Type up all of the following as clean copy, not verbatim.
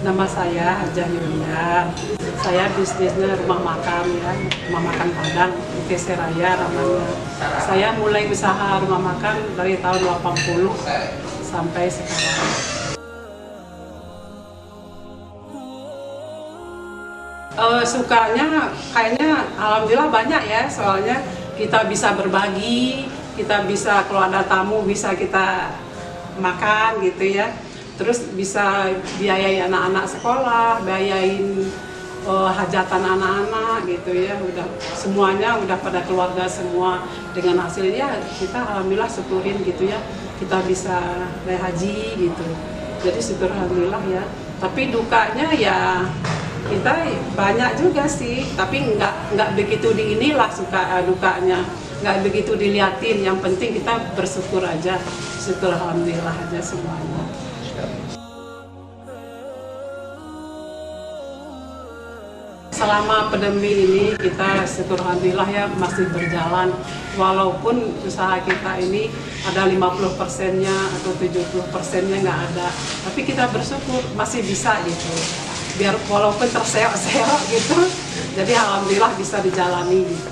Nama saya Hajah Yulia. Saya bisnisnya rumah makan ya, rumah makan Padang, ITC Raya namanya. Saya mulai usaha rumah makan dari tahun 80 sampai sekarang. Sukanya kayaknya alhamdulillah banyak ya, soalnya kita bisa berbagi, kita bisa kalau ada tamu bisa kita makan gitu ya. Terus bisa biayai anak-anak sekolah, biayain hajatan anak-anak gitu ya. Udah semuanya udah pada keluarga semua, dengan hasilnya kita alhamdulillah syukurin gitu ya. Kita bisa naik haji gitu. Jadi syukur alhamdulillah ya. Tapi dukanya ya kita banyak juga sih, tapi nggak begitu inilah dukanya, nggak begitu diliatin. Yang penting kita bersyukur aja, syukur alhamdulillah aja semuanya. Selama pandemi ini kita syukur alhamdulillah ya masih berjalan, walaupun usaha kita ini ada 50%-nya atau 70%-nya nggak ada, tapi kita bersyukur masih bisa gitu. Biar walaupun terseok-seok gitu, jadi alhamdulillah bisa dijalani gitu.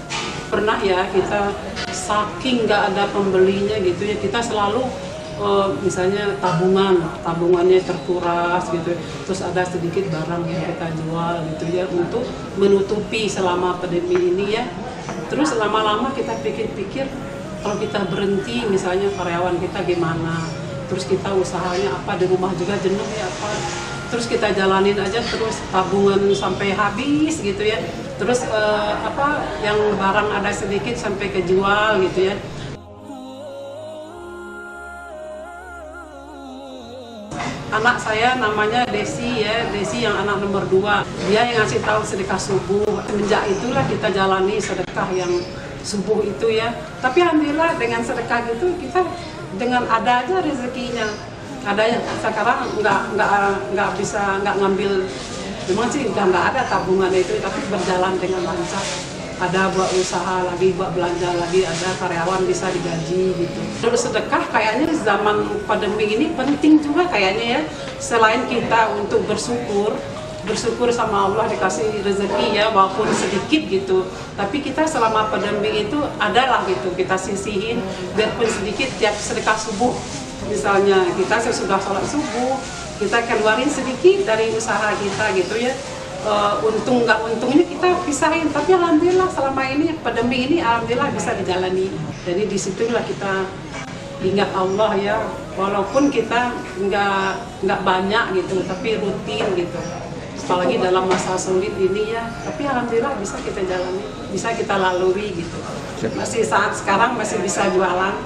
Pernah ya kita saking nggak ada pembelinya gitu ya, kita selalu misalnya tabungannya terkuras gitu, terus ada sedikit barang yang kita jual gitu ya untuk menutupi selama pandemi ini ya. Terus lama-lama kita pikir-pikir kalau kita berhenti misalnya karyawan kita gimana, terus kita usahanya apa di rumah juga jenuh ya apa, terus kita jalanin aja terus tabungan sampai habis gitu ya, terus yang barang ada sedikit sampai kejual gitu ya. Anak saya namanya Desi ya, Desi yang anak nomor 2. Dia yang ngasih tahu sedekah subuh. Semenjak itulah kita jalani sedekah yang subuh itu ya. Tapi alhamdulillah dengan sedekah gitu kita dengan ada aja rezekinya. Ada yang sekarang nggak bisa ngambil, memang sih udah nggak ada tabungan itu, tapi berjalan dengan lancar. Ada buat usaha lagi, buat belanja lagi, ada karyawan bisa digaji gitu. Terus sedekah kayaknya zaman pandemi ini penting juga kayaknya ya. Selain kita untuk bersyukur sama Allah dikasih rezeki ya, walaupun sedikit gitu. Tapi kita selama pandemi itu adalah gitu, kita sisihin biarpun sedikit tiap sedekah subuh. Misalnya kita sesudah sholat subuh, kita keluarin sedikit dari usaha kita gitu ya. Untung nggak untungnya kita pisahin, tapi alhamdulillah selama ini pandemi ini alhamdulillah bisa dijalani. Jadi disitulah kita ingat Allah ya, walaupun kita nggak banyak gitu, tapi rutin gitu. Apalagi dalam masa sulit ini ya, tapi alhamdulillah bisa kita jalani, bisa kita lalui gitu. Masih saat sekarang masih bisa jualan.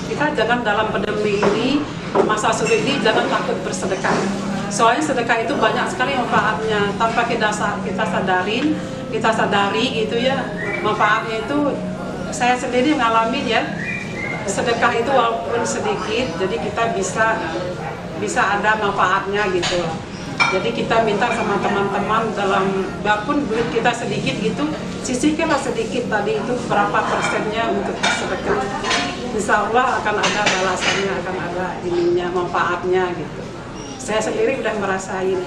Kita jangan dalam pandemi ini, masa sulit ini jangan takut bersedekah. Soalnya sedekah itu banyak sekali manfaatnya, tanpa kita sadari gitu ya, manfaatnya itu saya sendiri mengalami ya. Sedekah itu walaupun sedikit, jadi kita bisa ada manfaatnya gitu. Jadi kita minta sama teman-teman dalam walaupun duit kita sedikit gitu, sisihkanlah sedikit tadi itu berapa persennya untuk sedekah. Insya Allah akan ada balasannya, akan ada ininya manfaatnya gitu. Saya sendiri udah merasain.